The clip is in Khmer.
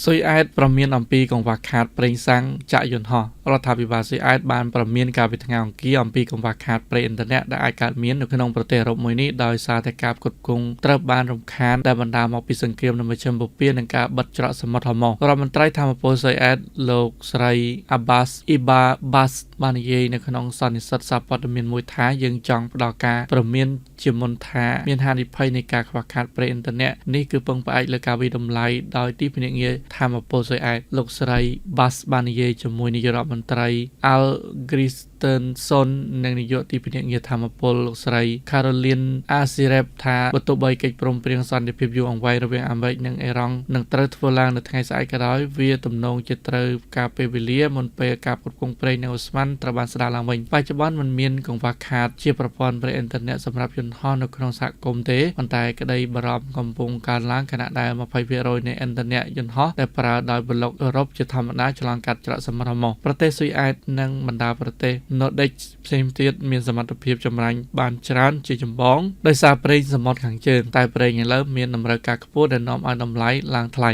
ស៊ុយអែតប្រមានអំពីកង្វះខាតប្រេងសាំងចាក់យន្តហោះរដ្ឋាភិបាលស៊ុយអែតបានប្រមានការវិធានអង្គារអំពីកង្វះខាតប្រេងឥន្ធនៈដែលអាចកើតមាននៅក្នុងប្រទេសអឺរ៉ុបមួយនេះដោយសារតែការផ្គត់ផ្គង់ត្រូវបានរំខានដែលបណ្ដាលមកពីសង្គ្រាមនៅមជ្ឈិមបូព៌ានិងការបិទច្រកសមុទ្រហូម៉ូរដ្ឋមន្ត្រីថាមពលស៊ុយអែតលោកស្រី Abbas Iba Bas បាននិយាយនៅក្នុងសន្និសីទសារព័ត៌មានមួយថាយើងចង់ផ្ដល់ការព្រមានជាមុនថាមានហានិភ័យនៃការខ្វះខាតប្រេងឥន្ធនៈនេះគឺពឹងផ្អែកលើការវិតម្លៃដោយទីភ្នាក់ងារថាមពលស៊ុយអែតលោកស្រី Bas បាននិយាយជាមួយនាយករដ្ឋមន្ត្រី Al Christensen និងនាយកទីភ្នាក់ងារថាមពលលោកស្រី Caroline Azirep ថាបើទោះបីកិច្ចព្រមព្រៀងសន្តិភាពយូរអង្វែងរវាងអាមេរិកនិងអ៊ីរ៉ង់នឹងត្រូវធ្វើឡើងនៅថ្ងៃស្អែកក៏ដោយវាទំនងជាត្រូវការពេលវេលាមុនពេលការផ្គត់ផ្គង់ប្រេងនៅអូស្មန်ត្រូវបានស្ដារឡើងវិញបច្ចុប្បន្នมันមានកង្វះខាតជាប្រព័ន្ធប្រេងឥន្ធនៈសម្រាប់យន្តហោះនៅក្នុងសហគមន៍ទេប៉ុន្តែក្តីបារម្ភកំពុងកើនឡើងខណៈដែល 20% នៃឥន្ធនៈយន្តហោះដែលប្រើដោយប្លុកអឺរ៉ុបជាធម្មតាឆ្លងកាត់ច្រកសមុទ្រហូម៉ូប្រទេសស៊ុយអែតនិងបណ្ដាប្រទេស Nordic ផ្សេងទៀតមានសមត្ថភាពចម្រាញ់បានច្រើនជាចម្បងដោយសារប្រេងសមុទ្រខាងជើងតែប្រេងឥឡូវមានតម្រូវការខ្ពស់ដែលនាំឲ្យតម្លៃឡើងថ្លៃ